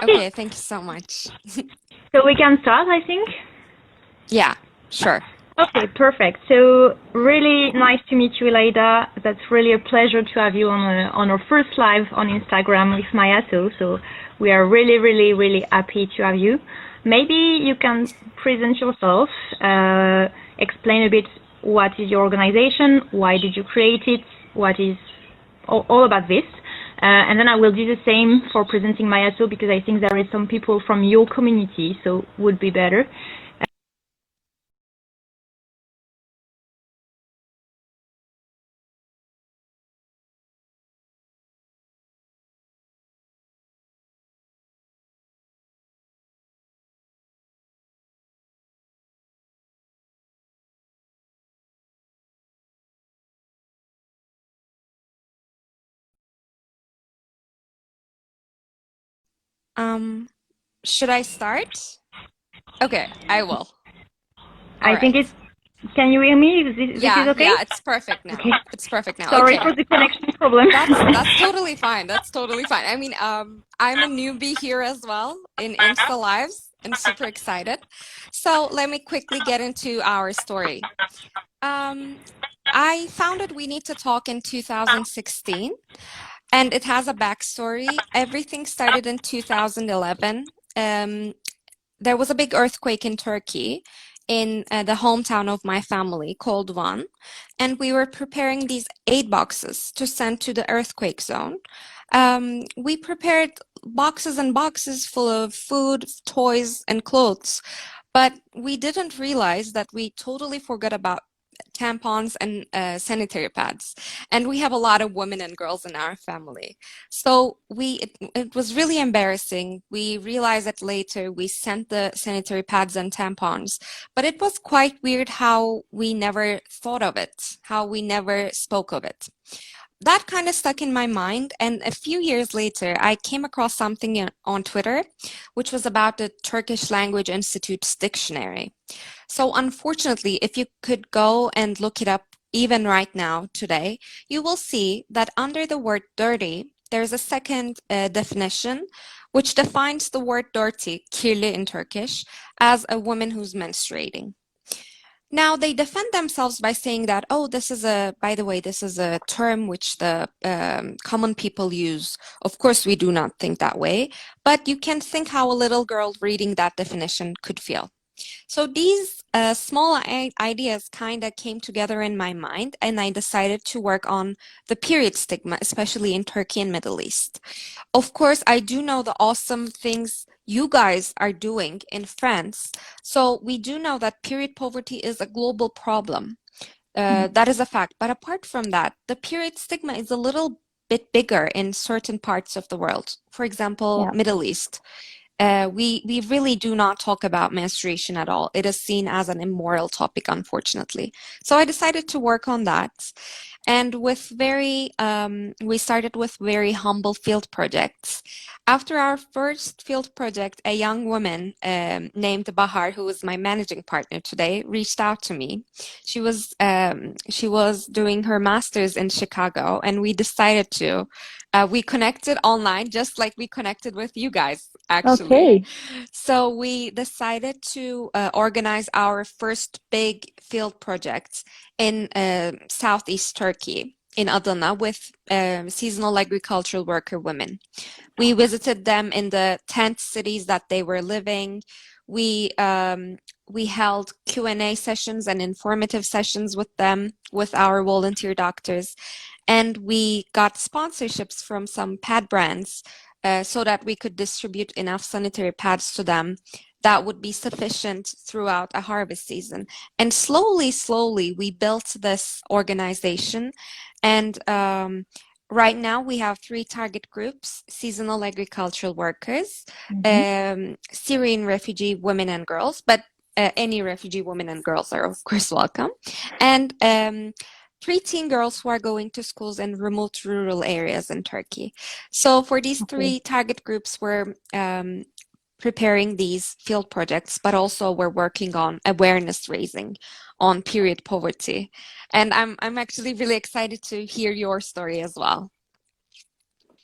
Okay, thank you so much. So we can start, I think. Yeah, sure. Okay, perfect. So really nice to meet you, Ilayda. That's really a pleasure to have you on our first live on Instagram with Maya. So we are really, really, really happy to have you. Maybe you can present yourself, explain a bit what is your organization, why did you create it, what is all about this. And then I will do the same for presenting Mayaso because I think there is some people from your community, so would be better. Should I start? Okay, I will. All I think right. it's. Can you hear me? This is okay? Yeah, it's perfect now. Okay. It's perfect now. Sorry Okay. for the connection problem. That's totally fine. That's totally fine. I mean, I'm a newbie here as well in Insta Lives and super excited. So let me quickly get into our story. I founded We Need to Talk in 2016, and it has a backstory. Everything started in 2011. There was a big earthquake in Turkey in the hometown of my family called Van, and we were preparing these aid boxes to send to the earthquake zone. We prepared boxes and boxes full of food, toys, and clothes, but we didn't realize that we totally forgot about tampons and sanitary pads. And we have a lot of women and girls in our family. So it was really embarrassing. We realized that later we sent the sanitary pads and tampons, but it was quite weird how we never thought of it, how we never spoke of it. That kind of stuck in my mind. And a few years later, I came across something on Twitter, which was about the Turkish Language Institute's dictionary. So unfortunately, if you could go and look it up even right now today, you will see that under the word dirty, there's a second definition, which defines the word dirty, kirli in Turkish, as a woman who's menstruating. Now they defend themselves by saying that, oh, by the way, this is a term which the common people use. Of course, we do not think that way, but you can think how a little girl reading that definition could feel. So these small ideas kind of came together in my mind, and I decided to work on the period stigma, especially in Turkey and Middle East. Of course, I do know the awesome things you guys are doing in France. So we do know that period poverty is a global problem. That is a fact. But apart from that, the period stigma is a little bit bigger in certain parts of the world. For example, Yeah. Middle East. We really do not talk about menstruation at all. It is seen as an immoral topic, unfortunately. So I decided to work on that. And we started with very humble field projects. After our first field project, a young woman named Bahar, who is my managing partner today, reached out to me. She was doing her master's in Chicago, and we decided to. We connected online, just like we connected with you guys, actually. Okay. So we decided to organize our first big field project in Southeast Turkey, in Adana, with seasonal agricultural worker women. We visited them in the tent cities that they were living. We held Q&A sessions and informative sessions with them, with our volunteer doctors, and we got sponsorships from some pad brands so that we could distribute enough sanitary pads to them that would be sufficient throughout a harvest season. And slowly, we built this organization. And right now, we have 3 target groups: seasonal agricultural workers, Syrian refugee women and girls, but any refugee women and girls are, of course, welcome. And preteen girls who are going to schools in remote rural areas in Turkey. So for these 3 target groups, we're preparing these field projects, but also we're working on awareness raising on period poverty. And I'm actually really excited to hear your story as well.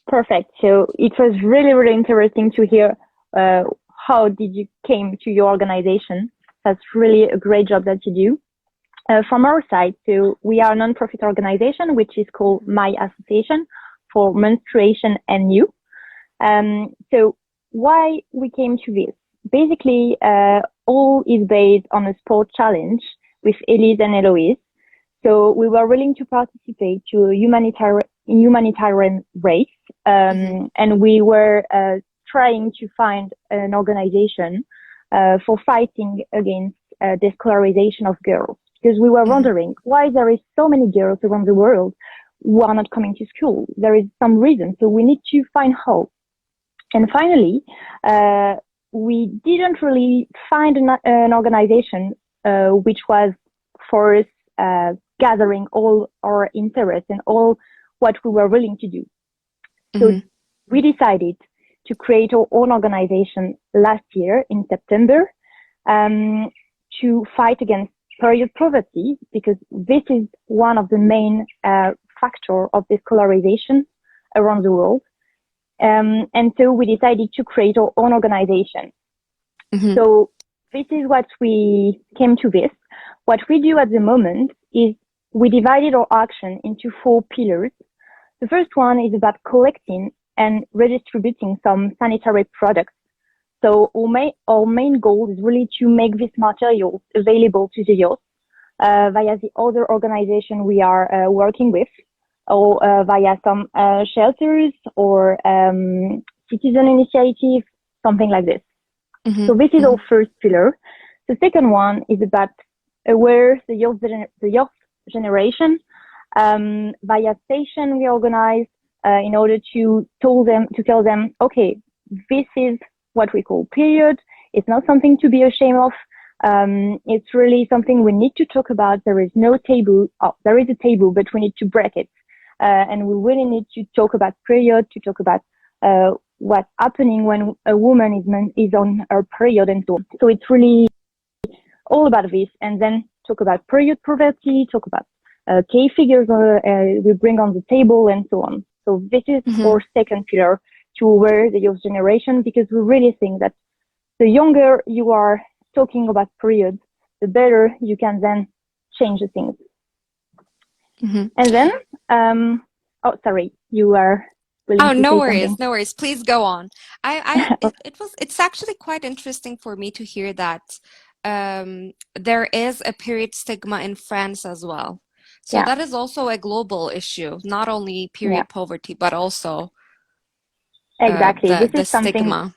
Perfect. So it was really, really interesting to hear how did you came to your organization. That's really a great job that you do. From our side, so we are a non-profit organization, which is called M.A.Y Association for Menstruation and You. So why we came to this? Basically, all is based on a sport challenge with Elise and Louise. So we were willing to participate to a humanitarian race, and we were trying to find an organization for fighting against discolorization of girls. Because we were wondering why there is so many girls around the world who are not coming to school. There is some reason, so we need to find hope. And finally, we didn't really find an organization which was for us gathering all our interests and all what we were willing to do. So we decided to create our own organization last year in September to fight against period poverty, because this is one of the main factors of discolorization around the world. And so we decided to create our own organization. So this is what we came to this. What we do at the moment is we divided our action into 4 pillars. The first one is about collecting and redistributing some sanitary products. So our main goal is really to make these materials available to the youth via the other organization we are working with, or via some shelters or citizen initiative, something like this. So this is our first pillar. The second one is about aware the youth generation via station we organize in order to tell them, okay, this is what we call period. It's not something to be ashamed of. It's really something we need to talk about. There is no taboo. Oh, there is a taboo, but we need to break it. And we really need to talk about period, to talk about what's happening when a woman is on her period and so on. So it's really all about this. And then talk about period poverty, talk about key figures we bring on the table and so on. So this is our second pillar, to aware the youth generation, because we really think that the younger you are talking about periods, the better you can then change the things. And then, oh, sorry, you are willing to no say worries, something. no worries. Please go on. It's actually quite interesting for me to hear that there is a period stigma in France as well. So that is also a global issue, not only period poverty, but also Exactly. This the is something, stigma.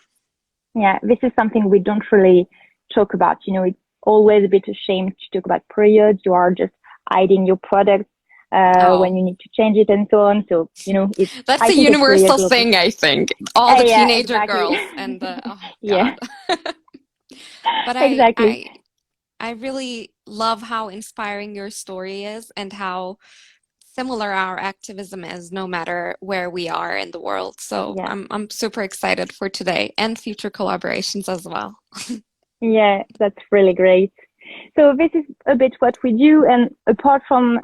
this is something we don't really talk about. It's always a bit ashamed to talk about periods. You are just hiding your products when you need to change it and so on. So, That's I a think it's really a universal global. thing, I think. All the Yeah, teenager exactly. girls and oh Yeah, God. But exactly. I really love how inspiring your story is and how similar our activism is no matter where we are in the world. So Yeah. I'm super excited for today and future collaborations as well. Yeah, that's really great. So this is a bit what we do. And apart from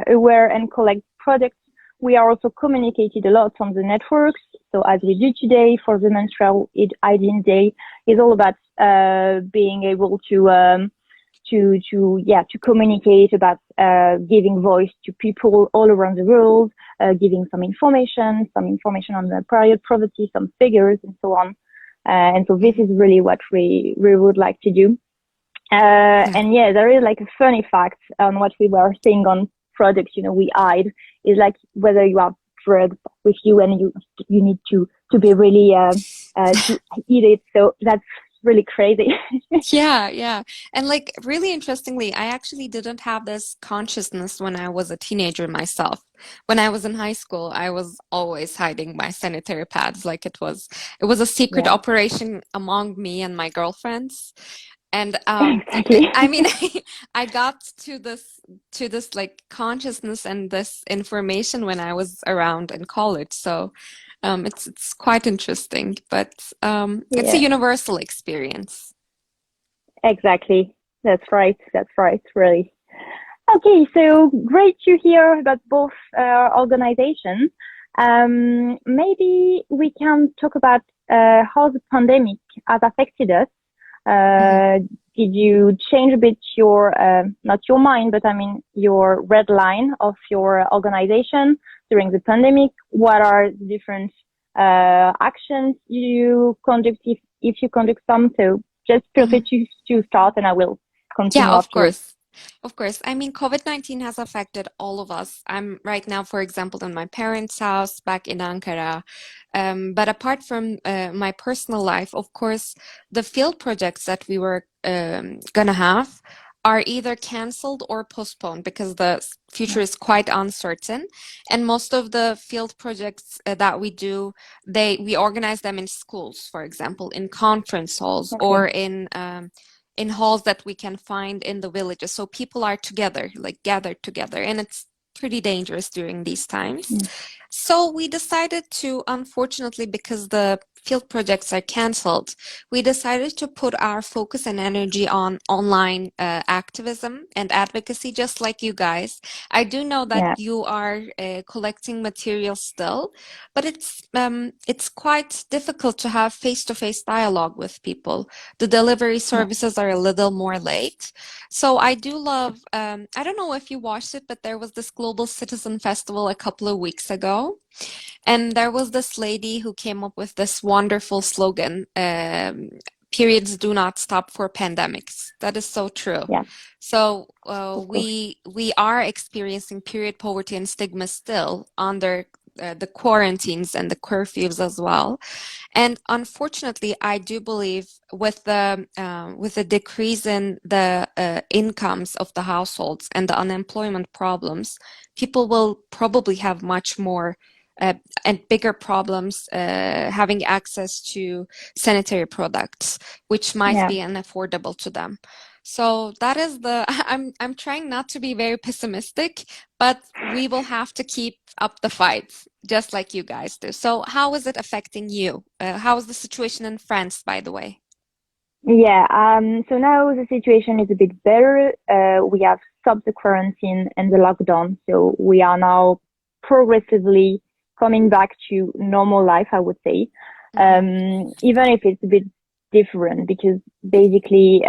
aware and collect products, we are also communicated a lot on the networks. So as we do today for the Menstrual Hygiene Day, is all about being able to communicate about giving voice to people all around the world, giving some information on the period poverty, some figures and so on. And so this is really what we would like to do. And yeah, there is like a funny fact on what we were saying on products, we hide, is like whether you have drugs with you and you need to be really, to eat it. So that's really crazy. Yeah. And like really interestingly, I actually didn't have this consciousness when I was a teenager myself. When I was in high school, I was always hiding my sanitary pads like it was a secret Yeah, operation among me and my girlfriends. And exactly. I mean, I got to this like consciousness and this information when I was around in college. So it's quite interesting, but it's a Yeah, universal experience. exactly. That's right. Really. Okay, so great to hear about both organizations. Maybe we can talk about how the pandemic has affected us. Mhm. Did you change a bit your, not your mind, but I mean your red line of your organization during the pandemic? What are the different actions you conduct if you conduct some? So just feel free Mhm. to start and I will Yeah, continue of afterwards. course. Of course. I mean, COVID-19 has affected all of us. I'm right now, for example, in my parents' house back in Ankara. But apart from my personal life, of course, the field projects that we were gonna have are either canceled or postponed because the future Yeah. is quite uncertain. And most of the field projects that we do, we organize them in schools, for example, in conference halls Okay. or in halls that we can find in the villages. So people are together, like gathered together, and it's pretty dangerous during these times. Mm. So we decided to, unfortunately, because the field projects are canceled, we decided to put our focus and energy on online activism and advocacy, just like you guys. I do know that Yeah. you are collecting material still, but it's quite difficult to have face-to-face dialogue with people. The delivery Yeah. services are a little more late. So I do love, I don't know if you watched it, but there was this Global Citizen Festival a couple of weeks ago. And there was this lady who came up with this wonderful slogan, periods do not stop for pandemics. That is so true. Yeah. So Of course. we are experiencing period poverty and stigma still under the quarantines and the curfews as well. And unfortunately, I do believe with the decrease in the incomes of the households and the unemployment problems, people will probably have much more uh, and bigger problems having access to sanitary products, which might Yeah. be unaffordable to them. So that is the I'm trying not to be very pessimistic, but we will have to keep up the fight, just like you guys do. So how is it affecting you? How is the situation in France, by the way? Yeah, so now the situation is a bit better. We have stopped the quarantine and the lockdown, so we are now progressively coming back to normal life, I would say. Hmm. Even if it's a bit different because basically,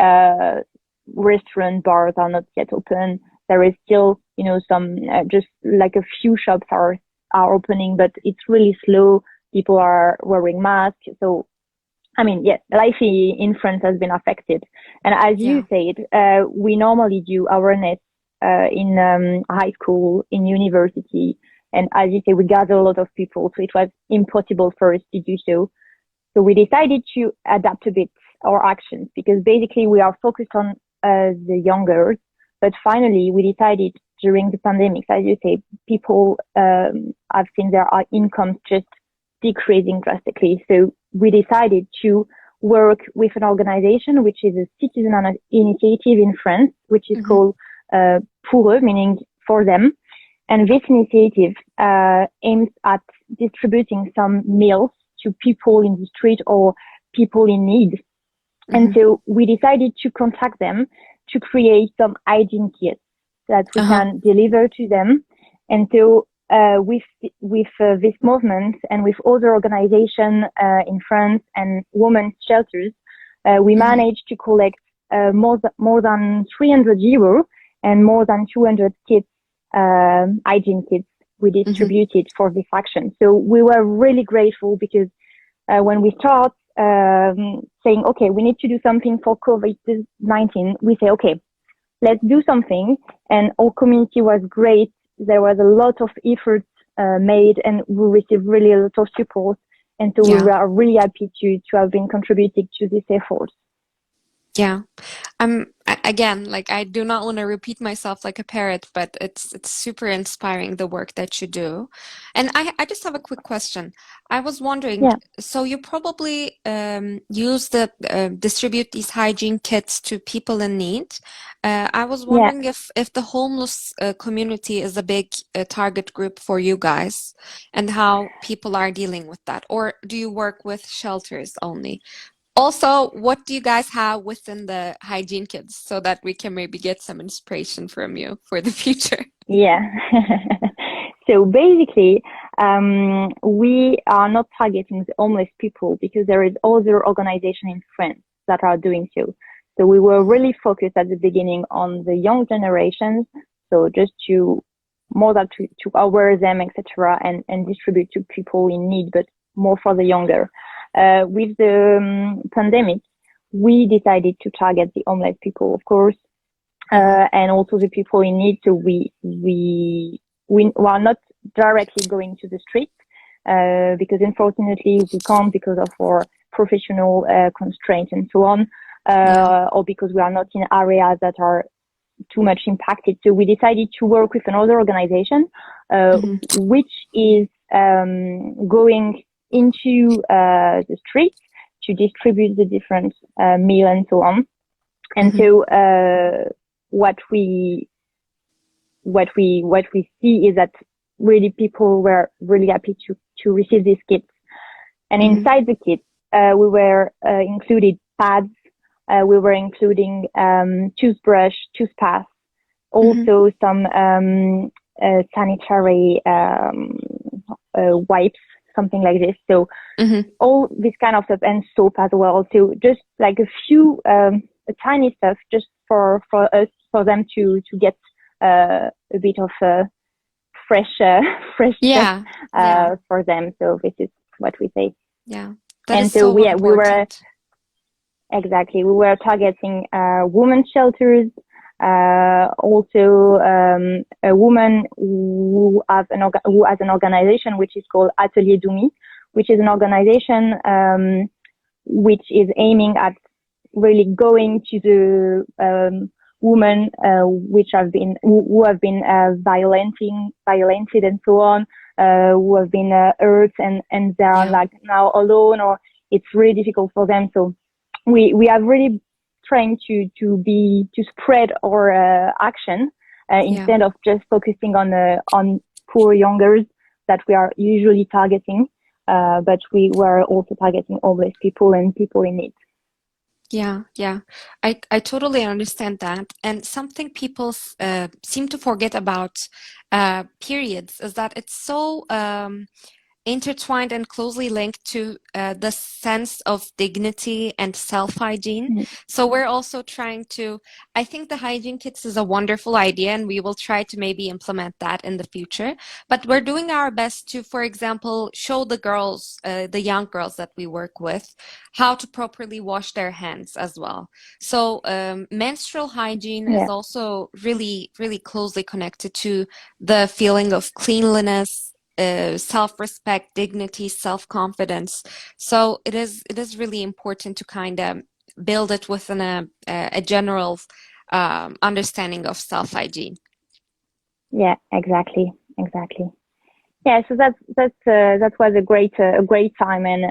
restaurant bars are not yet open. There is still, some, just like a few shops are opening, but it's really slow. People are wearing masks, so I mean, yeah, life in France has been affected. And as you Yeah. said, we normally do awareness in high school, in university. And as you say, we gather a lot of people, so it was impossible for us to do so. So we decided to adapt a bit our actions because basically we are focused on the younger. But finally, we decided during the pandemic, as you say, people have seen their incomes just decreasing drastically. So we decided to work with an organization which is a citizen initiative in France, which is Hmm. called Pour eux, meaning for them. And this initiative aims at distributing some meals to people in the street or people in need. And Hmm. so we decided to contact them to create some hygiene kits that we Uh-huh. can deliver to them. And so with this movement and with other organizations in France and women's shelters, we Hmm. managed to collect more than 300 euros and more than 200 kits, hygiene kits we Hmm. distributed for this action. So we were really grateful because when we start saying, okay, we need to do something for COVID-19, we say, okay, let's do something. And our community was great. There was a lot of efforts made and we received really a lot of support. And so we Yeah. were really happy to have been contributing to this effort. Yeah. Again, like I do not want to repeat myself like a parrot, but it's super inspiring the work that you do. And I just have a quick question. I was wondering, Yeah, so you probably distribute these hygiene kits to people in need. I was yeah. wondering if the homeless community is a big target group for you guys and how people are dealing with that, or do you work with shelters only? Also, what do you guys have within the hygiene kits so that we can maybe get some inspiration from you for the future? Yeah. So basically, we are not targeting the homeless people because there is other organization in France that are doing so. So we were really focused at the beginning on the young generations, so just to more than to aware them, etc., and distribute to people in need, but more for the younger. With the pandemic, we decided to target the homeless people, of course, and also the people in need. So we are not directly going to the street, because unfortunately we can't because of our professional constraints and so on, Yeah. or because we are not in areas that are too much impacted. So we decided to work with another organization, Hmm. which is going into the streets to distribute the different meal and so on. And Hmm. so what we see is that really people were really happy to receive these kits. And Hmm. inside the kits, we were included pads, we were including toothbrush, toothpaste, Hmm. also some sanitary wipes, something like this. So Hmm. all this kind of stuff, and soap as well. So just like a few a tiny stuff, just for us, for them to get a bit of fresh fresh stuff Yeah. Yeah. for them. So this is what we say. Yeah. That is And so so we were important. exactly, we were targeting women's shelters, also a woman who has an organization which is called Atelier Doumi, which is an organization which is aiming at really going to the women which have been who have been violated and so on, who have been hurt, and they are Yeah. like now alone, or it's really difficult for them. So we have really trying to spread our action Yeah. instead of just focusing on poor youngers that we are usually targeting, but we were also targeting homeless people and people in need. Yeah, yeah, I totally understand that. And something people seem to forget about periods is that it's so intertwined and closely linked to the sense of dignity and self-hygiene. Mm. So we're also trying to, I think the hygiene kits is a wonderful idea, and we will try to maybe implement that in the future. But we're doing our best to, for example, show the girls, the young girls that we work with, how to properly wash their hands as well. So menstrual hygiene is Yeah, also really, really closely connected to the feeling of cleanliness, self-respect, dignity, self-confidence. So it is really important to kind of build it within a general understanding of self-hygiene. yeah, exactly, exactly. Yeah, so that was a great time, and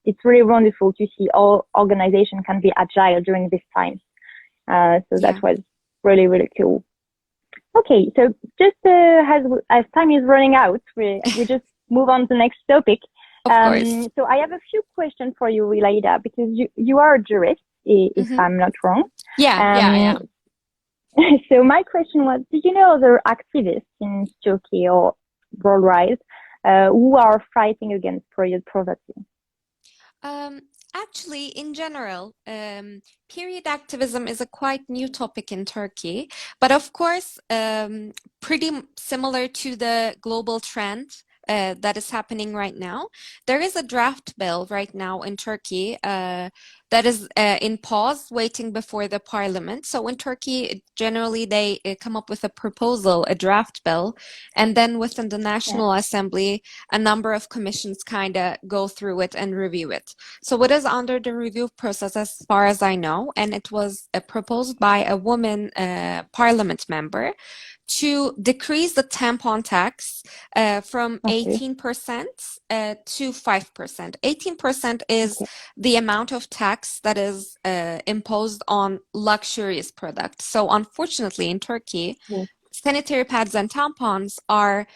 it's really wonderful to see all organization can be agile during this time. So that Yeah, was really really cool. Okay, so just as time is running out, we just move on to the next topic. of course. So I have a few questions for you, Ilayda, because you are a jurist, if Hmm. I'm not wrong. Yeah, yeah, I Um, am. so my question was, did you know other activists in Turkey or worldwide who are fighting against period poverty? Um, Actually, in general, period activism is a quite new topic in Turkey, but of course, pretty similar to the global trend that is happening right now. There is a draft bill right now in Turkey that is in pause, waiting before the parliament. So in Turkey, generally they come up with a proposal, a draft bill, and then within the Yeah. National Assembly, a number of commissions kind of go through it and review it. So it is under the review process as far as I know, and it was proposed by a woman parliament member to decrease the tampon tax from Okay. 18% to 5%. 18% is Okay. the amount of tax that is imposed on luxurious products. So unfortunately, in Turkey, Yes. sanitary pads and tampons are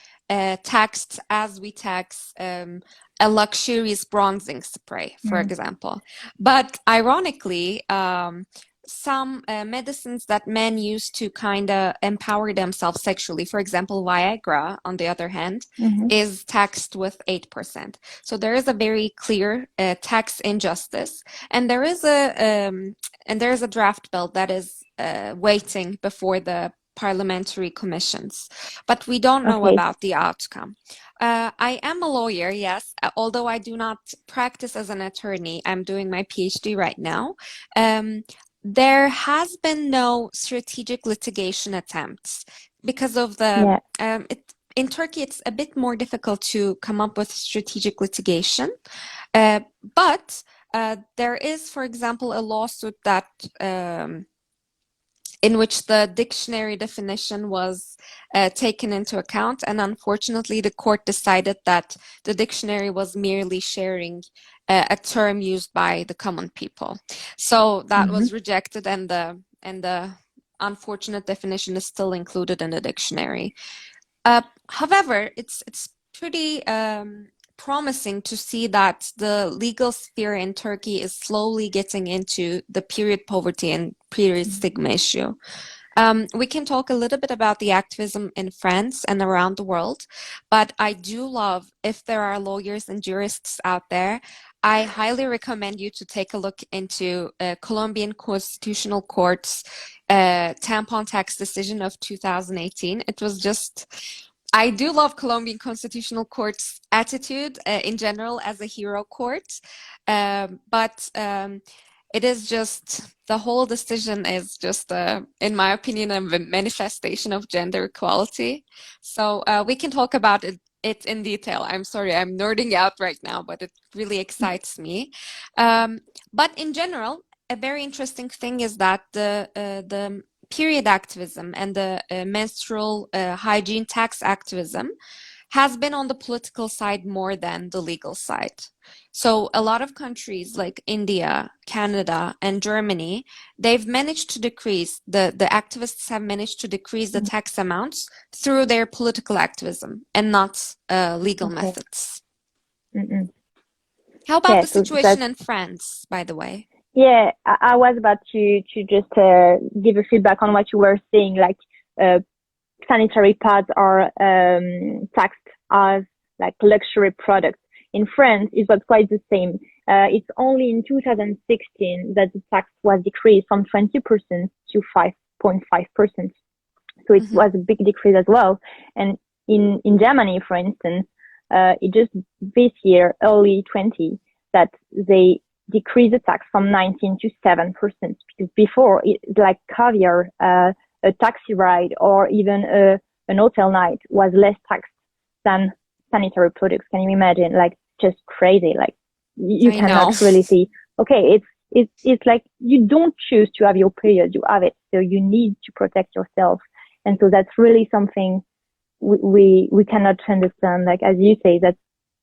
taxed as we tax a luxurious bronzing spray, for Mm. example. But ironically, some medicines that men use to kind of empower themselves sexually. For example, Viagra, on the other hand, Mm-hmm. is taxed with 8%. So there is a very clear tax injustice, and there is a draft bill that is waiting before the parliamentary commissions, but we don't know Okay. about the outcome. I am a lawyer, yes, although I do not practice as an attorney. I'm doing my PhD right now. Um, there has been no strategic litigation attempts because of Yeah. in Turkey, it's a bit more difficult to come up with strategic litigation. Uh, but there is, for example, a lawsuit that in which the dictionary definition was taken into account. And unfortunately, the court decided that the dictionary was merely sharing a term used by the common people. So that Mm-hmm. was rejected, and the unfortunate definition is still included in the dictionary. However, it's pretty promising to see that the legal sphere in Turkey is slowly getting into the period poverty and period stigma issue. We can talk a little bit about the activism in France and around the world, but I do love, if there are lawyers and jurists out there, I highly recommend you to take a look into Colombian Constitutional Court's tampon tax decision of 2018. It was just, I do love Colombian Constitutional Court's attitude in general as a hero court, but it is just the whole decision is just, in my opinion, a manifestation of gender equality. So we can talk about it in detail. I'm sorry, I'm nerding out right now, but it really excites me. Um, but in general, a very interesting thing is that the period activism and the menstrual hygiene tax activism has been on the political side more than the legal side. So a lot of countries like India, Canada, and Germany, they've managed to decrease the activists have managed to decrease the tax amounts through their political activism and not legal Okay. methods. Mm-mm. How about Yeah. the So situation that's in France, by the way? yeah. I was about to just give a feedback on what you were saying. Like uh, sanitary pads are taxed as like luxury products. In France, it was quite the same. It's only in 2016 that the tax was decreased from 20% to 5.5%. So it Hmm. was a big decrease as well. And in Germany, for instance, it just this year, early 20, that they decreased the tax from 19 to 7%. Because before, like caviar, a taxi ride or even an hotel night was less taxed than sanitary products. Can you imagine? Like just crazy. Like you I cannot know. really see, okay, it's like you don't choose to have your period, you have it. So you need to protect yourself. And so that's really something we cannot understand. Like, as you say, that's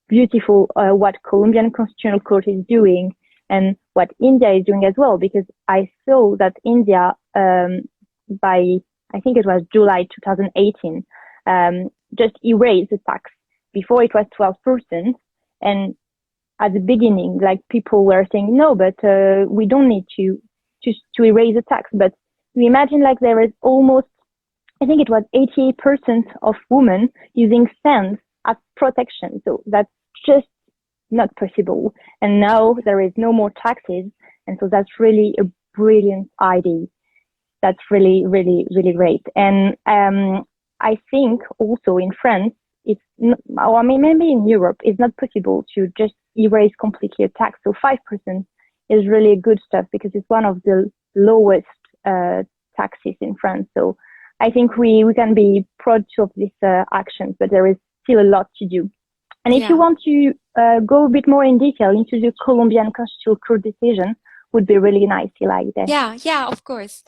beautiful, what Colombian Constitutional Court is doing and what India is doing as well, because I saw that India, by, I think it was July 2018, just erased the tax. Before it was 12%. And at the beginning, like people were saying, no, but we don't need to erase the tax. But we imagine like there is almost, I think it was 88% of women using sands as protection. So that's just not possible. And now there is no more taxes. And so that's really a brilliant idea. That's really, really, really great. And I think also in France, it's not, or I mean, maybe in Europe, it's not possible to just erase completely a tax. So 5% is really good stuff because it's one of the lowest taxes in France. So I think we can be proud of these actions, but there is still a lot to do. And if you Yeah. want to go a bit more in detail into the Colombian Constitutional Court decision, would be really nice, Ilayda. Yeah, yeah, of course.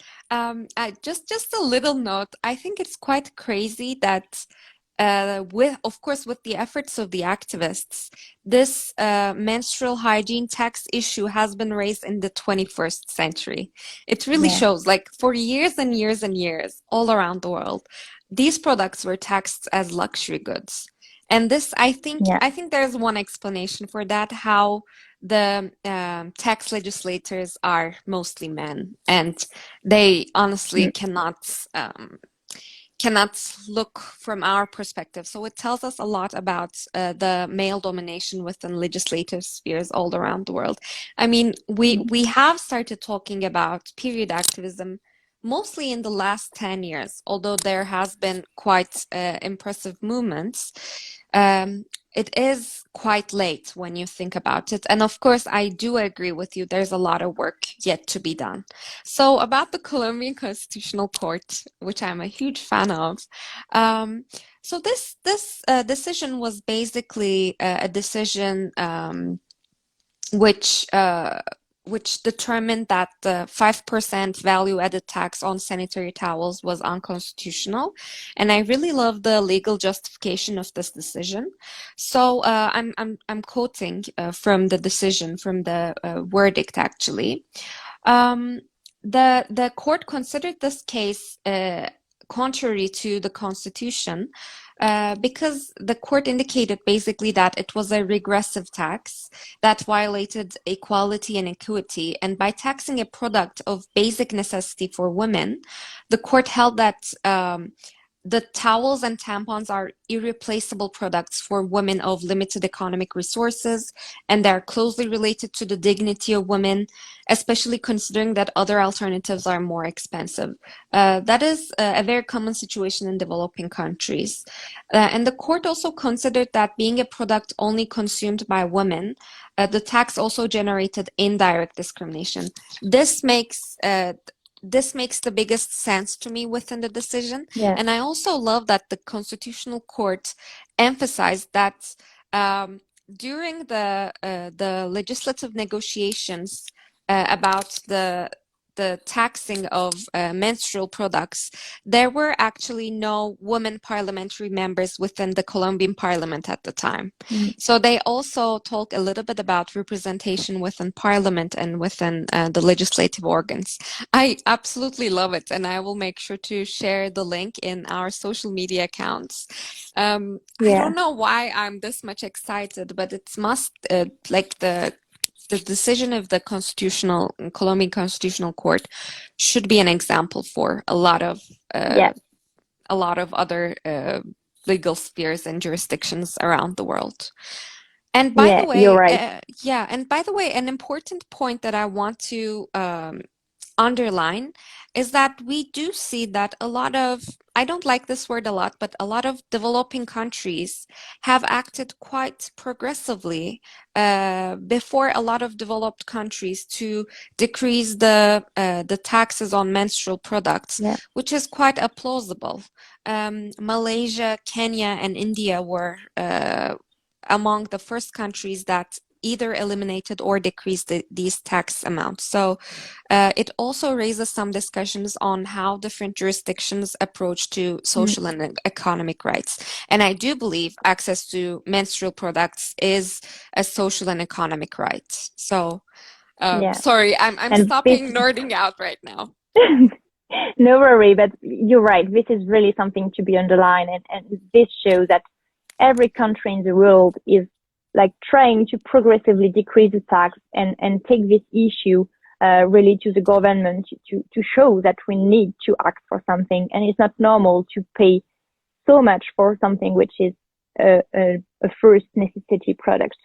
Just a little note. I think it's quite crazy that with, of course, with the efforts of the activists, this menstrual hygiene tax issue has been raised in the 21st century. It really Yeah, shows, like, for years and years and years, all around the world, these products were taxed as luxury goods. And this, yeah, I think there's one explanation for that, how the tax legislators are mostly men, and they honestly Mm. cannot look from our perspective. So it tells us a lot about the male domination within legislative spheres all around the world. I mean, we have started talking about period activism mostly in the last 10 years, although there has been quite impressive movements. Um, it is quite late when you think about it. And of course, I do agree with you. There's a lot of work yet to be done. So about the Colombian Constitutional Court, which I'm a huge fan of, so this decision was basically a decision which which determined that the 5% value-added tax on sanitary towels was unconstitutional. And I really love the legal justification of this decision. So I'm quoting from the decision, from the verdict actually. Um, the court considered this case contrary to the Constitution because the court indicated basically that it was a regressive tax that violated equality and equity. And by taxing a product of basic necessity for women, the court held that the towels and tampons are irreplaceable products for women of limited economic resources, and they're closely related to the dignity of women, especially considering that other alternatives are more expensive. That is a very common situation in developing countries. And the court also considered that being a product only consumed by women, the tax also generated indirect discrimination. This makes the biggest sense to me within the decision. Yeah. And I also love that the Constitutional Court emphasized that during the legislative negotiations about the taxing of menstrual products, there were actually no women parliamentary members within the Colombian parliament at the time. Mm. So they also talk a little bit about representation within parliament and within the legislative organs. I absolutely love it, and I will make sure to share the link in our social media accounts. I Yeah. don't know why I'm this much excited, but it's must like the decision of the Colombian Constitutional Court should be an example for Yeah. a lot of other legal spheres and jurisdictions around the world. And by Yeah. the You're way, right. and by the way, an important point that I want to underline is that we do see that a lot of, I don't like this word a lot, but a lot of developing countries have acted quite progressively before a lot of developed countries to decrease the taxes on menstrual products, Yeah. which is quite plausible. Malaysia, Kenya, and India were among the first countries that either eliminated or decreased these tax amounts. So it also raises some discussions on how different jurisdictions approach to Mm. social and economic rights. And I do believe access to menstrual products is a social and economic right. So Yeah. sorry, I'm And this, stopping nerding out right now. no worry, but you're right. This is really something to be underlined, and this shows that every country in the world is like trying to progressively decrease the tax and take this issue really to the government to show that we need to act for something, and it's not normal to pay so much for something which is a first necessity product.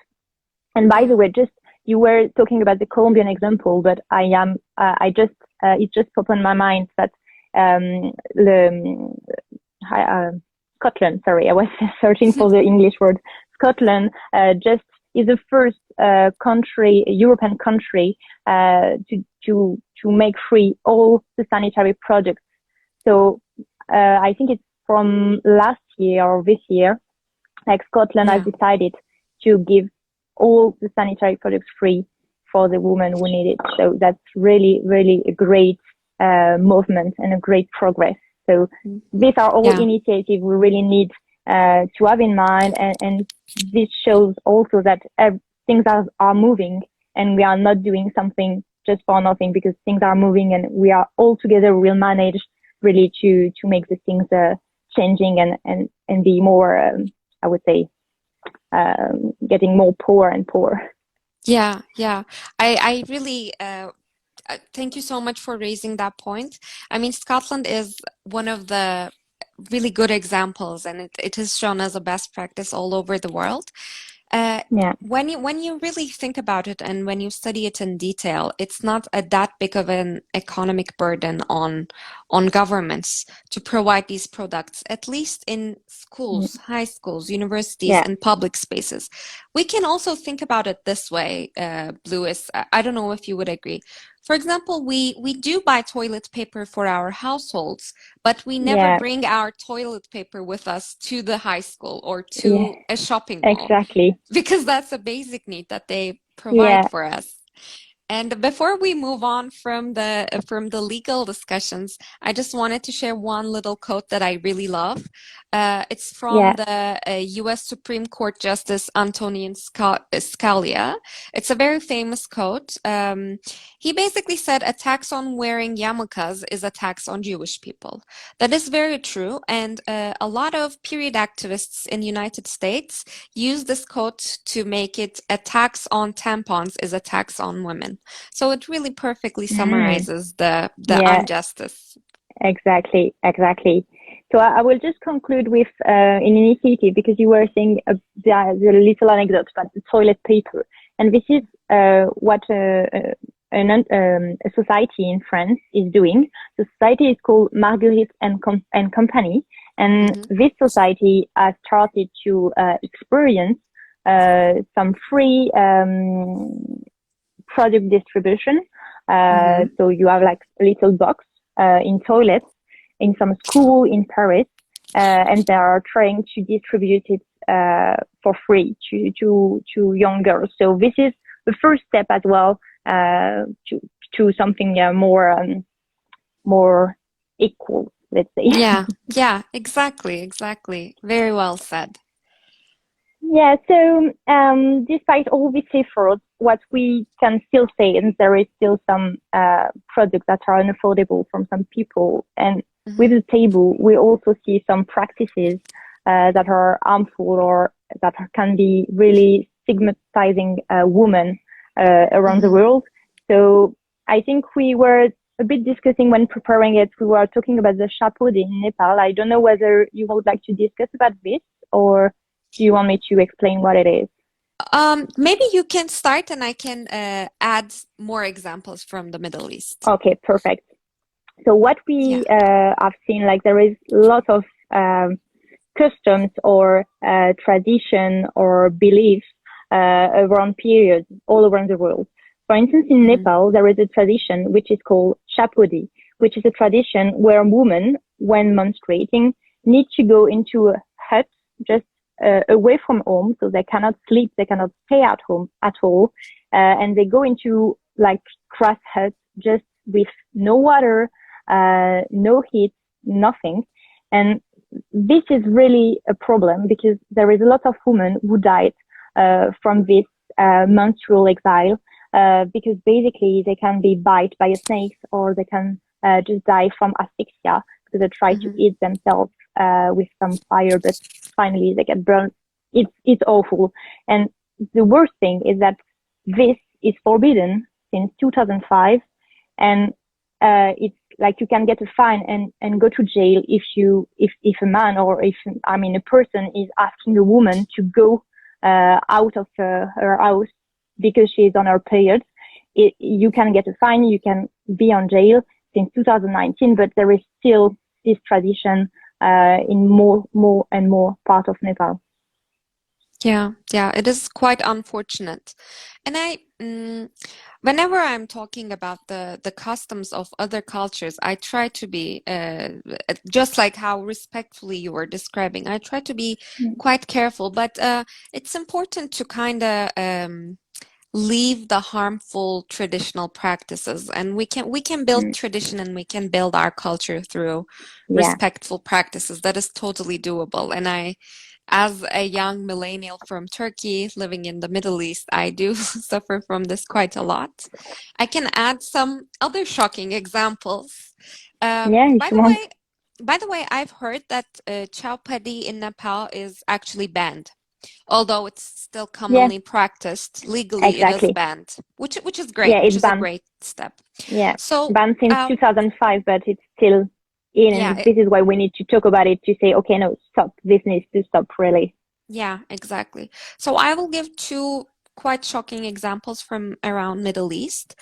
And by the way, just you were talking about the Colombian example, but it just popped on my mind that Scotland, sorry, I was searching for the English word. Scotland just is the first European country to make free all the sanitary products. So I think it's from last year or this year, like Scotland has decided to give all the sanitary products free for the women who need it. So that's really, really a great movement and a great progress. So these are all initiatives we really need to have in mind, and this shows also that things are moving, and we are not doing something just for nothing, because things are moving, and we are all together will manage really to make the things changing and be more, I would say, getting more poor and poor. Yeah, yeah. I really thank you so much for raising that point. I mean, Scotland is one of the really good examples, and it is shown as a best practice all over the world. Uh, Yeah, when you really think about it and when you study it in detail, it's not that big of an economic burden on governments to provide these products, at least in schools, mm, high schools, universities, yeah, and public spaces. We can also think about it this way, Louis. I don't know if you would agree. For example, we do buy toilet paper for our households, but we never yeah, bring our toilet paper with us to the high school or yeah, to a shopping mall exactly. because that's a basic need that they provide Yeah, for us. And before we move on from the legal discussions, I just wanted to share one little quote that I really love. It's yeah, from the U.S. Supreme Court Justice Antonin Scalia. It's a very famous quote. He basically said, "A tax on wearing yarmulkes is a tax on Jewish people." That is very true, and a lot of period activists in the United States use this quote to make it a tax on tampons is a tax on women. So it really perfectly mm, summarizes the yeah, injustice. exactly, exactly. So I will just conclude with an initiative because you were saying the little anecdote about the toilet paper, and this is what a society in France is doing. The society is called Marguerite and Company, and Hmm. this society has started to experience some free product distribution. Hmm. So you have like a little box in toilets in some school in Paris, and they are trying to distribute it for free to young girls. So this is the first step as well to something more equal, let's say. Yeah, yeah, exactly, exactly. Very well said. Yeah, so despite all these efforts, what we can still say is there is still some products that are unaffordable from some people. And with Hmm. the table, we also see some practices that are harmful or that can be really stigmatizing women around the Hmm. world. So I think we were a bit discussing when preparing it. We were talking about the shapod in Nepal. I don't know whether you would like to discuss about this or do you want me to explain what it is? Maybe you can start and I can add more examples from the Middle East. Okay, perfect. So what Yeah. we have seen, like there is lots of customs or tradition or beliefs around periods all around the world. For instance, in Hmm. Nepal, there is a tradition which is called chapodi, which is a tradition where women, when menstruating, need to go into a hut just away from home, so they cannot sleep, they cannot stay at home at all, and they go into like grass huts just with no water, no heat, nothing, and this is really a problem because there is a lot of women who died from this menstrual exile because basically they can be bite by a snake or they can just die from asphyxia because they try to Hmm. eat themselves with some fire, but finally they get burned. It's awful. And the worst thing is that this is forbidden since 2005, and it's like you can get a fine and go to jail if a man or if I mean a person is asking a woman to go out of her house because she is on her period. You can get a fine, you can be on jail since 2019, but there is still this tradition in more and more part of Nepal. Yeah, yeah, it is quite unfortunate. And whenever I'm talking about the customs of other cultures, I try to be just like how respectfully you were describing. I try to be Mm, quite careful, but it's important to kind of leave the harmful traditional practices, and we can build mm, tradition and we can build our culture through yeah, respectful practices. That is totally doable. And I, as a young millennial from Turkey living in the Middle East, I do suffer from this quite a lot. I can add some other shocking examples. Um, yeah, if by you the want. way, by the way, I've heard that chao paddy in Nepal is actually banned. Although it's still Yeah, commonly practiced, legally it is exactly. banned, which is great, Yeah, which it's is a banned. great step. Yeah, So, banned since um, 2005, but it's still in, yeah, and this is why we need to talk about it to say, okay, no, stop. This needs to stop, really. yeah, exactly. So I will give two quite shocking examples from around Middle East.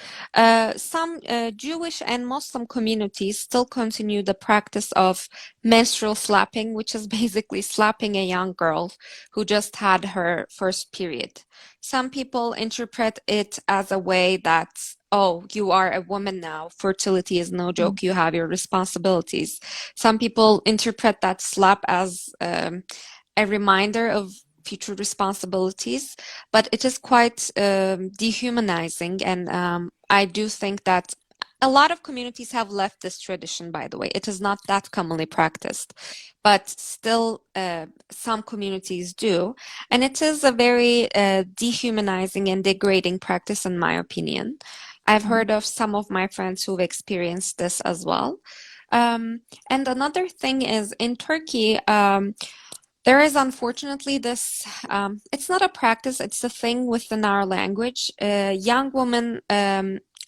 Some Jewish and Muslim communities still continue the practice of menstrual slapping, which is basically slapping a young girl who just had her first period. Some people interpret it as a way that, oh, you are a woman now. Fertility is no Mm. joke. You have your responsibilities. Some people interpret that slap as a reminder of future responsibilities, but it is quite dehumanizing. And I do think that a lot of communities have left this tradition, by the way. It is not that commonly practiced, but still, some communities do. And it is a very dehumanizing and degrading practice, in my opinion. I've Mhm. heard of some of my friends who've experienced this as well. Um, and another thing is in Turkey, there is unfortunately this, it's not a practice, it's a thing within our language. Young women,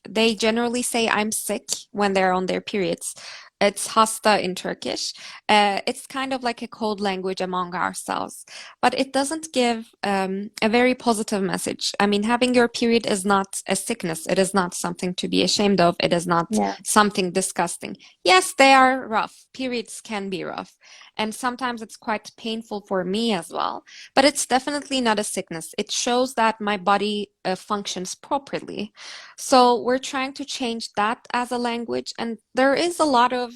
they generally say I'm sick when they're on their periods. It's hasta in Turkish. It's kind of like a code language among ourselves, but it doesn't give a very positive message. I mean, having your period is not a sickness. It is not something to be ashamed of. It is not Yeah, something disgusting. Yes, they are rough. Periods can be rough. And sometimes it's quite painful for me as well. But it's definitely not a sickness. It shows that my body functions properly. So we're trying to change that as a language. And there is a lot of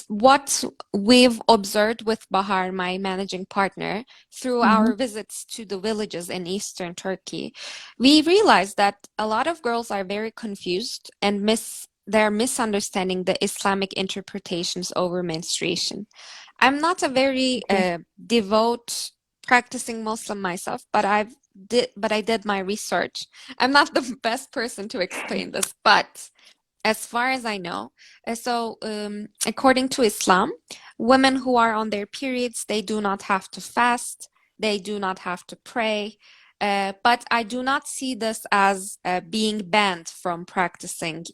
what we've observed with Bahar, my managing partner, through hmm our visits to the villages in eastern Turkey. We realized that a lot of girls are very confused and they're misunderstanding the Islamic interpretations over menstruation. I'm not a very okay. devout practicing Muslim myself, but I did my research. I'm not the best person to explain this, but as far as I know, according to Islam, women who are on their periods, they do not have to fast, they do not have to pray. But I do not see this as being banned from practicing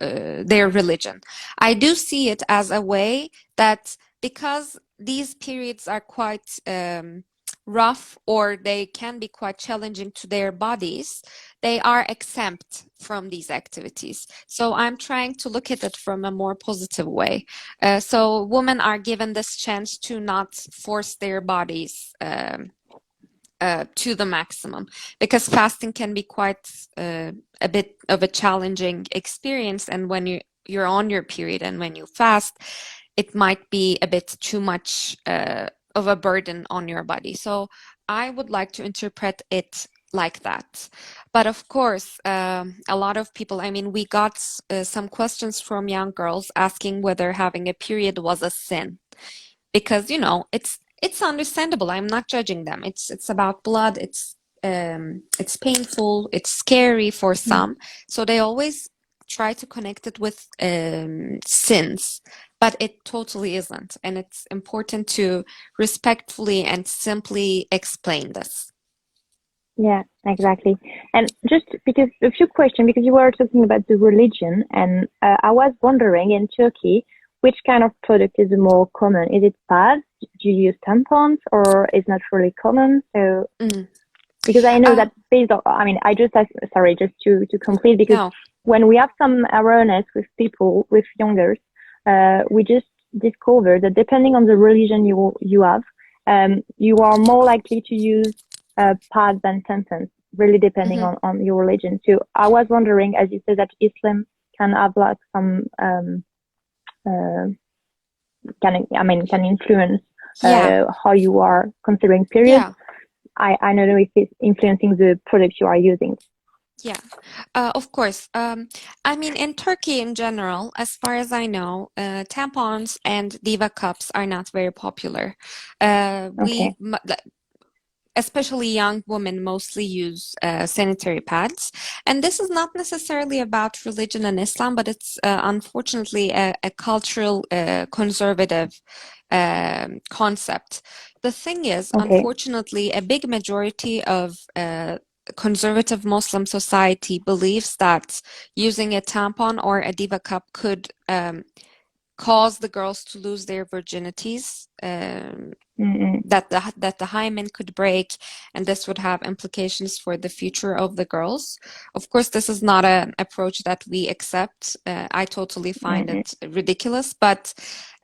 their religion. I do see it as a way that because these periods are quite rough or they can be quite challenging to their bodies, they are exempt from these activities. So I'm trying to look at it from a more positive way. So women are given this chance to not force their bodies to the maximum because fasting can be quite a bit of a challenging experience. And when you're on your period and when you fast, it might be a bit too much of a burden on your body. So I would like to interpret it like that. But of course, a lot of people, I mean, we got some questions from young girls asking whether having a period was a sin because it's understandable. I'm not judging them. It's about blood. It's painful. It's scary for Mm. some. So they always try to connect it with sins, but it totally isn't. And it's important to respectfully and simply explain this. Yeah, exactly. And just because a few questions, because you were talking about the religion, and I was wondering in Turkey, which kind of product is more common? Is it pads? Do you use tampons, or is not really common? So Mm. because I know Uh, that based on, I mean, I just asked, sorry, just to complete, because no. when we have some awareness with people, with youngers, we just discover that depending on the religion you have, you are more likely to use pads than tampons, really depending Mhm. on your religion. So I was wondering, as you said, that Islam can have like some uh, can influence Yeah. how you are considering periods. Yeah. I don't know if it's influencing the products you are using. Yeah, of course. I mean, in Turkey in general, as far as I know, tampons and Diva cups are not very popular. Okay. Especially young women, mostly use sanitary pads. And this is not necessarily about religion and Islam, but it's unfortunately a cultural, conservative concept. The thing is, Okay. unfortunately, a big majority of conservative Muslim society believes that using a tampon or a Diva cup could cause the girls to lose their virginities, Mm-mm. that the hymen could break, and this would have implications for the future of the girls. Of course, this is not an approach that we accept. I totally find Mm-mm. it ridiculous, but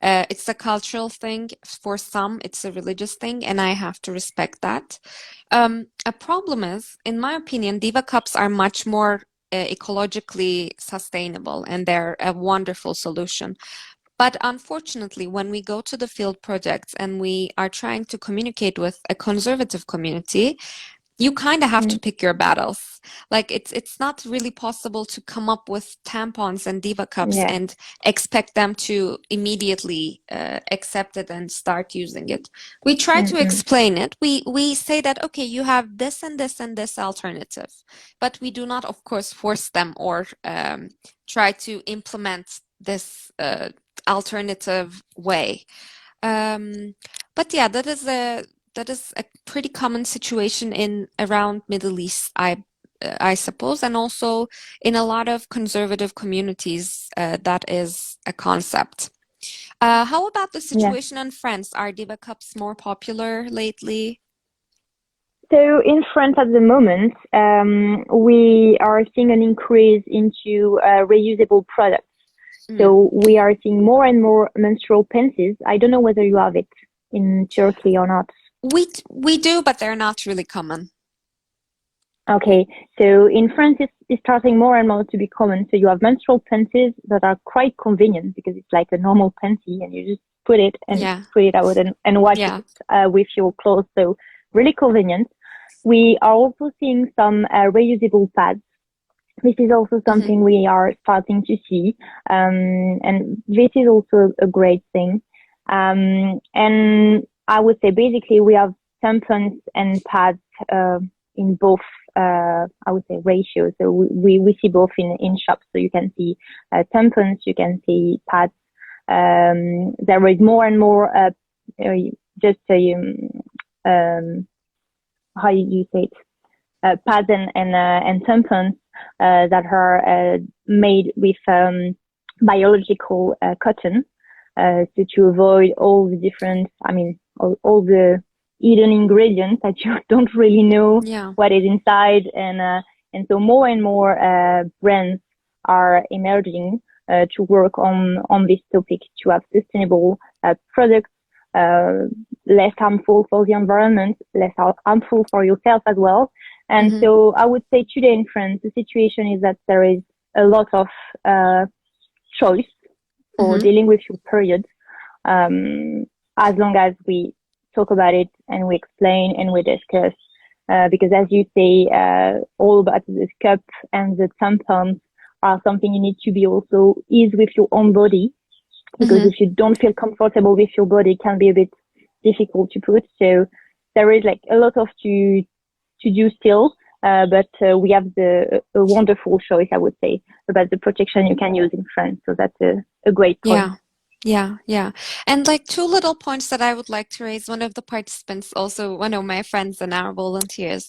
it's a cultural thing. For some, it's a religious thing, and I have to respect that. A problem is, in my opinion, Diva cups are much more ecologically sustainable, and they're a wonderful solution. But unfortunately, when we go to the field projects and we are trying to communicate with a conservative community, you kind of have to Mm. pick your battles. Like it's not really possible to come up with tampons and Diva cups Yeah. and expect them to immediately accept it and start using it. We try to Mm-mm. explain it. We say that okay, you have this and this and this alternative, but we do not, of course, force them or try to implement this alternative way. Um, but yeah, that is a pretty common situation in around Middle East, I suppose, and also in a lot of conservative communities, that is a concept. How about the Yeah. situation in France? Are Diva cups more popular lately? So in France at the moment, we are seeing an increase into reusable products. Mm. So we are seeing more and more menstrual panties. I don't know whether you have it in Turkey or not. We do, but they're not really common. Okay, so in France, it's starting more and more to be common. So you have menstrual panties that are quite convenient because it's like a normal panty and you just put it and Yeah, put it out and wash it yeah. with your clothes. So really convenient. We are also seeing some reusable pads. This is also Hmm. something we are starting to see, and this is also a great thing. And I would say basically we have tampons and pads in both, I would say ratios. So we see both in shops. So you can see tampons, you can see pads. There is more and more uh, just how you say it, pads and tampons that are made with biological cotton, so to avoid all the different, I mean, all the hidden ingredients that you don't really know Yeah. what is inside, and so more and more brands are emerging to work on this topic to have sustainable products, uh, less harmful for the environment, less harmful for yourself as well. And Hmm. so I would say today in France, the situation is that there is a lot of choice for Hmm. dealing with your period, um, as long as we talk about it and we explain and we discuss. Because as you say, all about the cup and the tampons are something you need to be also ease with your own body. Because Hmm. if you don't feel comfortable with your body, it can be a bit difficult to put. So there is like a lot of to do still, but we have a wonderful choice, I would say, about the protection you can use in France. So that's a great point. Yeah, yeah, yeah. And like two little points that I would like to raise. One of the participants, also one of my friends and our volunteers,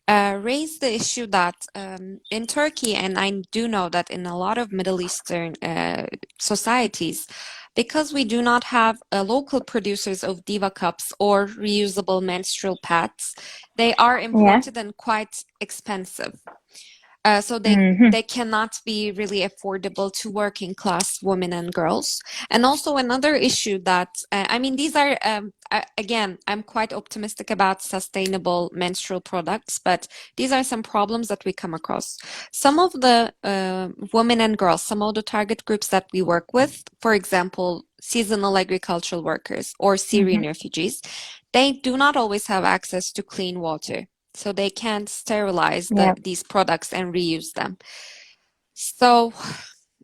raised the issue that in Turkey, and I do know that in a lot of Middle Eastern societies, because we do not have local producers of Diva cups or reusable menstrual pads, they are Yeah. imported and quite expensive. So Mm-hmm. they cannot be really affordable to working class women and girls. And also another issue that I mean, these are again, I'm quite optimistic about sustainable menstrual products, but these are some problems that we come across. Some of the women and girls, some of the target groups that we work with, for example, seasonal agricultural workers or Syrian Mm-hmm. refugees, they do not always have access to clean water, so they can't sterilize Yeah. these products and reuse them. So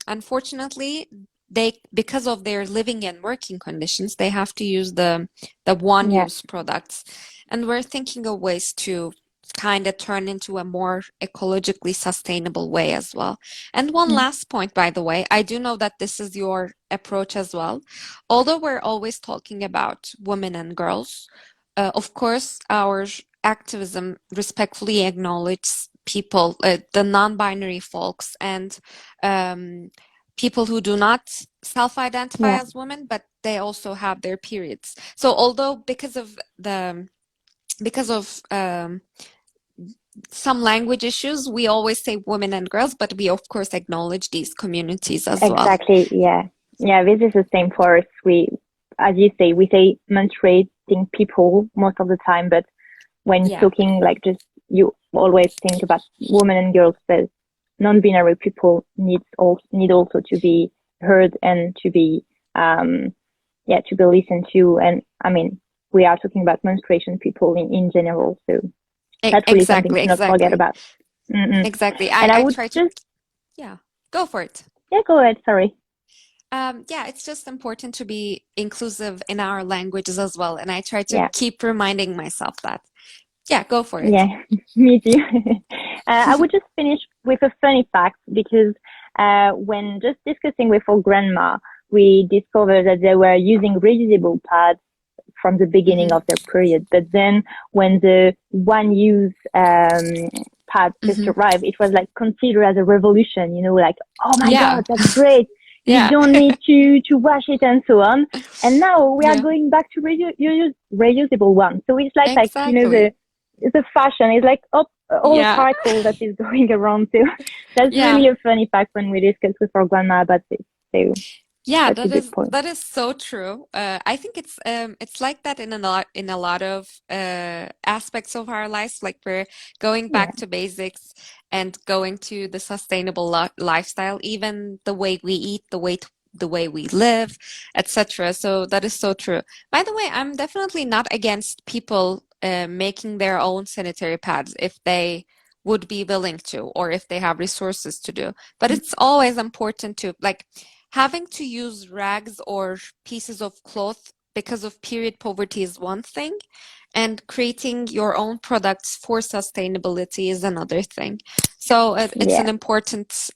unfortunately, they, because of their living and working conditions, they have to use the Yeah. one-use products. And we're thinking of ways to kind of turn into a more ecologically sustainable way as well. And one Mm. last point, by the way, I do know that this is your approach as well. Although we're always talking about women and girls, of course, our activism respectfully acknowledges people, the non-binary folks, and um, people who do not self-identify Yeah, as women, but they also have their periods. So although because of some language issues, we always say women and girls, but we of course acknowledge these communities as well. exactly. Yeah. Yeah, this is the same for us. We, as you say, we say menstruating people most of the time, but when Yeah, talking like just you always think about women and girls, but non-binary people need also to be heard and to be to be listened to. And I mean, we are talking about menstruation people in general, so that's really something exactly, to not forget exactly, about. Mm-mm. exactly. And I I would try to, just, yeah, go for it. yeah, go ahead. Sorry. Yeah, it's just important to be inclusive in our languages as well, and I try to Yeah. keep reminding myself that. Yeah, go for it. Yeah, me too. I would just finish with a funny fact because when just discussing with our grandma, we discovered that they were using reusable pads from the beginning of Hmm. their period. But then when the one use pad just Hmm. arrived, it was like considered as a revolution, like, oh my Yeah, God, that's great. You yeah, don't need to wash it and so on. And now we are yeah, going back to reusable ones. So it's like, exactly. the fashion is like all a Yeah, cycle that is going around. So that's yeah. really a funny fact when we discuss with our grandma about this. So Yeah, that's a good point. that is so true. I think it's like that in a lot of aspects of our lives. Like we're going Yeah. back to basics and going to the sustainable lifestyle, even the way we eat, the way we live, etc. So that is so true. By the way, I'm definitely not against people making their own sanitary pads if they would be willing to, or if they have resources to do. But it's always important to like having to use rags or pieces of cloth because of period poverty is one thing, and creating your own products for sustainability is another thing. So it's Yeah. an important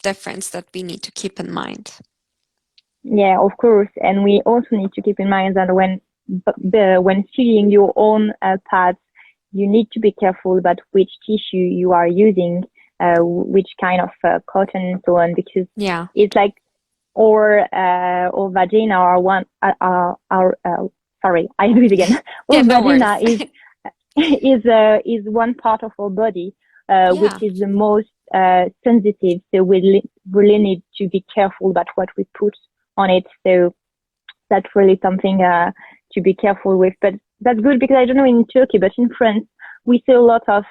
difference that we need to keep in mind. Yeah, of course. And we also need to keep in mind that when filling your own pads, you need to be careful about which tissue you are using, which kind of cotton and so on, because Yeah. it's like or vagina are one our sorry, I do it again. Yeah, Or no vagina worries. is one part of our body which Yeah. is the most sensitive. So we really need to be careful about what we put on it. So that's really something to be careful with. But that's good because I don't know in Turkey, but in France we see a lot of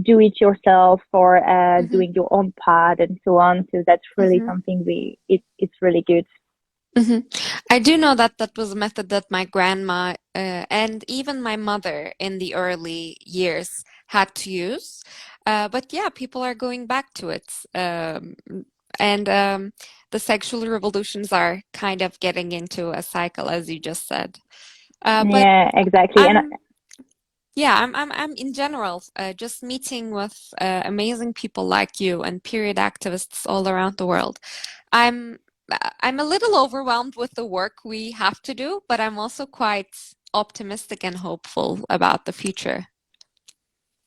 do it yourself or Hmm. doing your own pad and so on. So that's really Hmm. something it's really good. Hmm. I do know that that was a method that my grandma and even my mother in the early years had to use. But yeah, people are going back to it. And the sexual revolutions are kind of getting into a cycle, as you just said. But Yeah, exactly. And I'm, yeah, I'm in general just meeting with amazing people like you and period activists all around the world. I'm I'm a little overwhelmed with the work we have to do, but I'm also quite optimistic and hopeful about the future.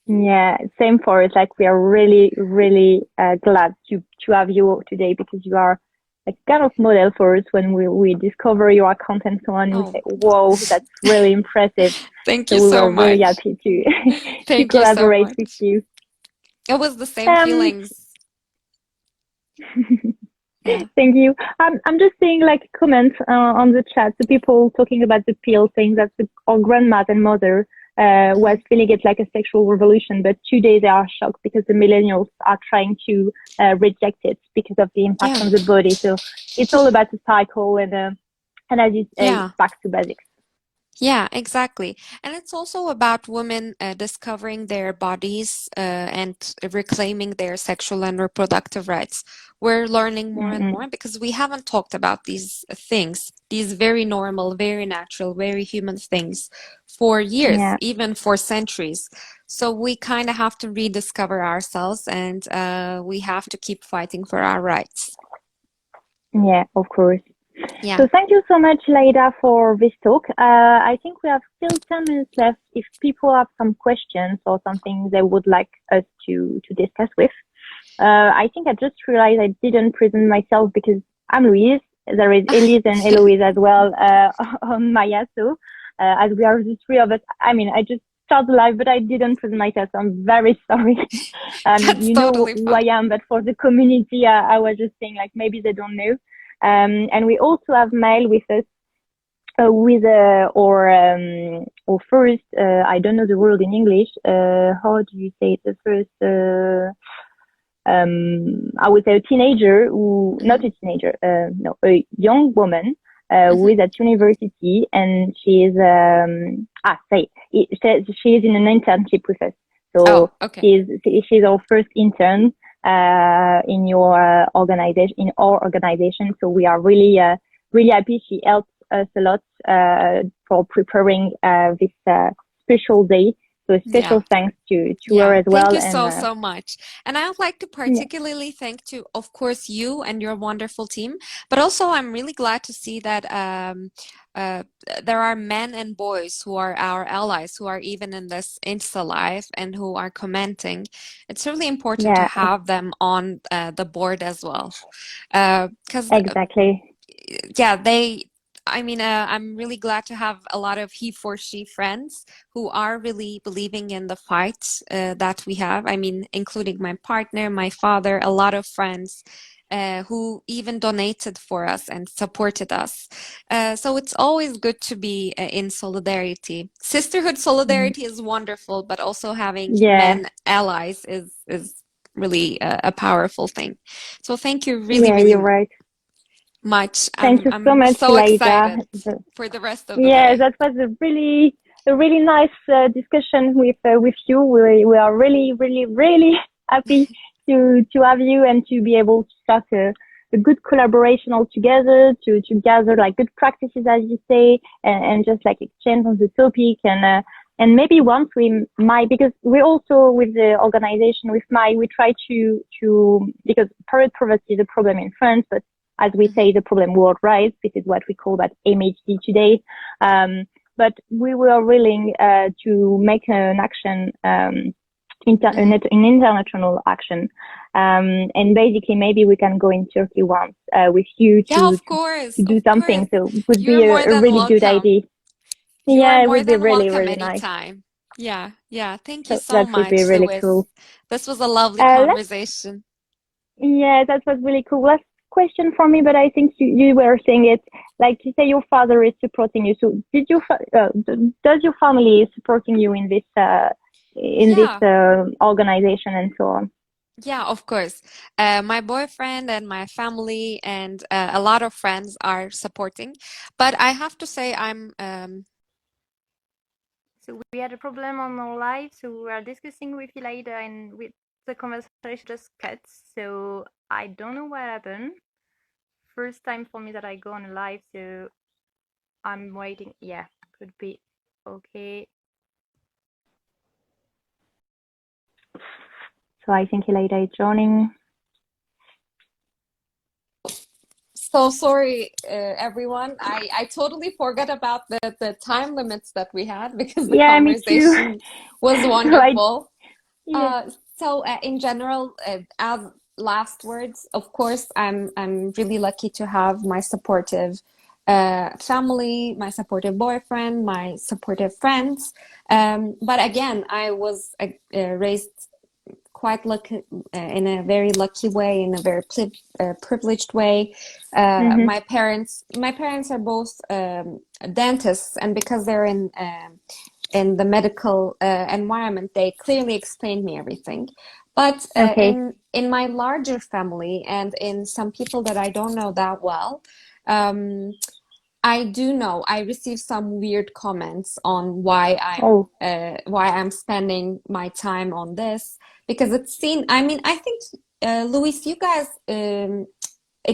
yeah, same for us. Like we are really, really glad to have you today because you are like kind of model for us when we discover your account and so on. We Oh, say, "Whoa, that's really impressive." thank So you we so were really much. happy to to Thank you so collaborate with much. you. It was the same Um, feelings. Yeah. Thank you. I'm just seeing like comments on the chat. The people talking about the pill, saying that our grandma and mother was Hmm. feeling it like a sexual revolution, but today they are shocked because the millennials are trying to reject it because of the impact Yeah. on the body. So it's all about the cycle and as you say, Yeah. back to basics. Yeah, exactly. And it's also about women discovering their bodies and reclaiming their sexual and reproductive rights. We're learning more and Mm-mm. more because we haven't talked about these things, these very normal, very natural, very human things for years, Yeah, even for centuries. So we kind of have to rediscover ourselves and we have to keep fighting for our rights. yeah, of course. Yeah. So thank you so much, Layda, for this talk. I think we have still 10 minutes left if people have some questions or something they would like us to discuss with. I think I just realized I didn't present myself because I'm Louise. There is Elise and Yeah. Eloise as well on my Yasso. As we are the three of us. I mean, I just started live, but I didn't present myself, so I'm very sorry. That's You know totally who I fine. am, but for the community, I was just saying like maybe they don't know. And we also have Mail with us with or first I don't know the word in English. How do you say it? The first I would say a teenager who not Hmm. a teenager no a young woman who Hmm. is at university and she is say she is in an internship with us. Oh, So okay. she's our first intern in your organization in our organization. So we are really happy. She helps us a lot for preparing this special day. So a Yeah. special thanks to her Yeah, as thank well. you And so, so much. And I would like to yeah, particularly thank to, of course, you and your wonderful team, but also I'm really glad to see that uh, there are men and boys who are our allies, who are even in this Insta live and who are commenting. It's really important to yeah, have them on the board as well. Because exactly. yeah, I mean, I'm really glad to have a lot of he for she friends who are really believing in the fight that we have. I mean, including my partner, my father, a lot of friends who even donated for us and supported us. So it's always good to be in solidarity. Sisterhood Mhm. solidarity is wonderful, but also having Yeah, men allies is really a powerful thing. So thank you really, yeah, really you're right. much. Thank you so I'm much, so Ilayda. excited for the rest of the Yeah, day. that was a really nice discussion with you. We are really really happy to have you and to be able to start a good collaboration all together to gather like good practices as you say and just like exchange on the topic and maybe once we might because we also with the organization with M.A.Y we try to because period poverty is a problem in France but as we Mhm. say, the problem worldwide. This is what we call that MHD today. Um, but we were willing to make an action, Mhm. an international action. And basically, maybe we can go in Turkey once with you Yeah, to do of course. something. So it would You're be more a than really good welcome. idea. You are Yeah, it more would be than really, welcome really nice. anytime. Yeah, yeah. Thank you So so that would be much, really Louis. cool. This was a lovely Let's conversation. Yeah, that was really cool. Last question for me, but I think you were saying it like you say your father is supporting you. So does your family supporting you in this Yeah, organization and so on? yeah, of course. My boyfriend and my family and a lot of friends are supporting. But I have to say, So we had a problem on our live, so we were discussing with Ilayda and with the conversation just cut. So I don't know what happened. First time for me that I go on a live, so I'm waiting. Yeah, could be okay. So I think Ilayda is joining. so sorry, everyone. I totally forgot about the time limits that we had because the Yeah, me too. conversation was So I wonderful. yeah. In general, as last words, of course, I'm really lucky to have my supportive family, my supportive boyfriend, my supportive friends. But again, I was raised quite lucky in a very lucky way, in a very privileged way. Mhm. My parents are both dentists, and because they're in the medical environment, they clearly explained me everything. But Okay. in my larger family and in some people that I don't know that well, um, I do know I received some weird comments on Oh, why I'm spending my time on this because it's seen. I mean, I think Louise, you guys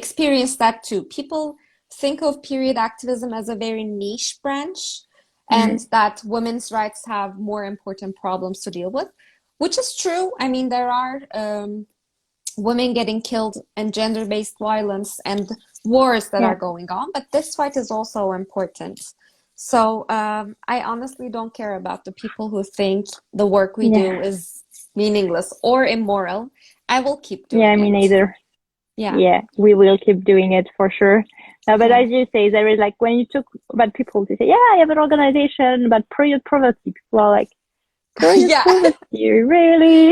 experience that too. People think of period activism as a very niche branch, and mhm. that women's rights have more important problems to deal with, which is true. I mean, there are women getting killed and gender-based violence and wars that Yeah, are going on, but this fight is also important. So I honestly don't care about the people who think the work we do yeah, is meaningless or immoral. I will keep yeah. doing Me it. neither. Yeah, Yeah, we will keep doing it for sure. But yeah, as you say, there is like when you talk about people to say, yeah, I have an organization about period poverty. People are like, period yeah. poverty, really?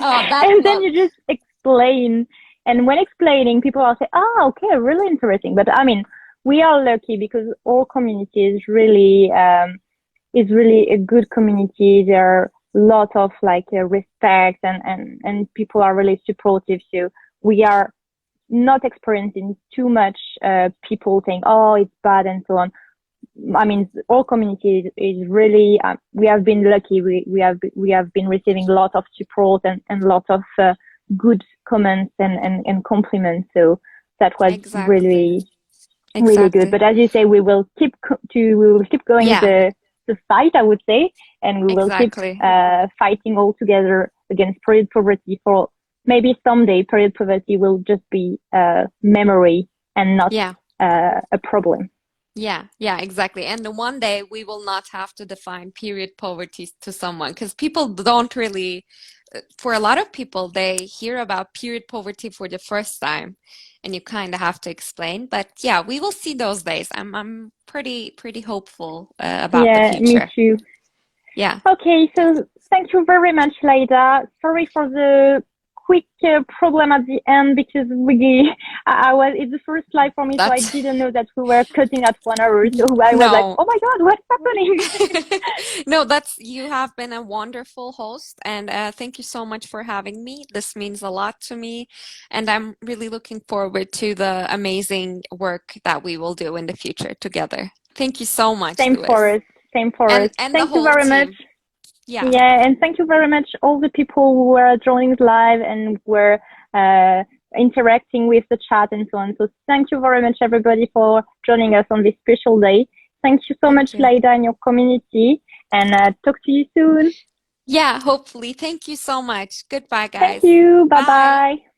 Oh, that And then not you just explain. And when explaining, people are say, oh, okay, really interesting. But I mean, we are lucky because our community is really a good community. There are a lot of like respect and people are really supportive. So we are not experiencing too much people saying, oh, it's bad and so on. I mean, our community is really, we have been lucky. We have been receiving a lot of support and a lot of good comments and compliments. So that was exactly. really, really good. Exactly. But as you say, we will keep going Yeah, the fight, I would say, and we will keep exactly. fighting all together against period poverty for maybe someday period poverty will just be a memory and not Yeah. a problem. Yeah, yeah, exactly. And then one day we will not have to define period poverty to someone because people don't really, for a lot of people, they hear about period poverty for the first time and you kind of have to explain. But yeah, we will see those days. I'm pretty hopeful about the Yeah, me future. too. Yeah. Okay, so thank you very much, Layda. Sorry for the quick problem at the end because we, I was, it's the first live for me, so I That's didn't know that we were cutting at 1 hour. So I was like, no. oh my God, what's happening? No, that's you have been a wonderful host, and thank you so much for having me. This means a lot to me, and I'm really looking forward to the amazing work that we will do in the future together. Thank you so much, Same for Louis, us. Same for us. and the Thank you whole very much. team. Yeah, Yeah, and thank you very much all the people who were joining live and were uh, interacting with the chat and so on. So thank you very much everybody for joining us on this special day. Thank you so much, thank you. Layda, and your community, and talk to you soon. Yeah, hopefully. Thank you so much. Goodbye, Thank guys. you. Bye Bye. bye.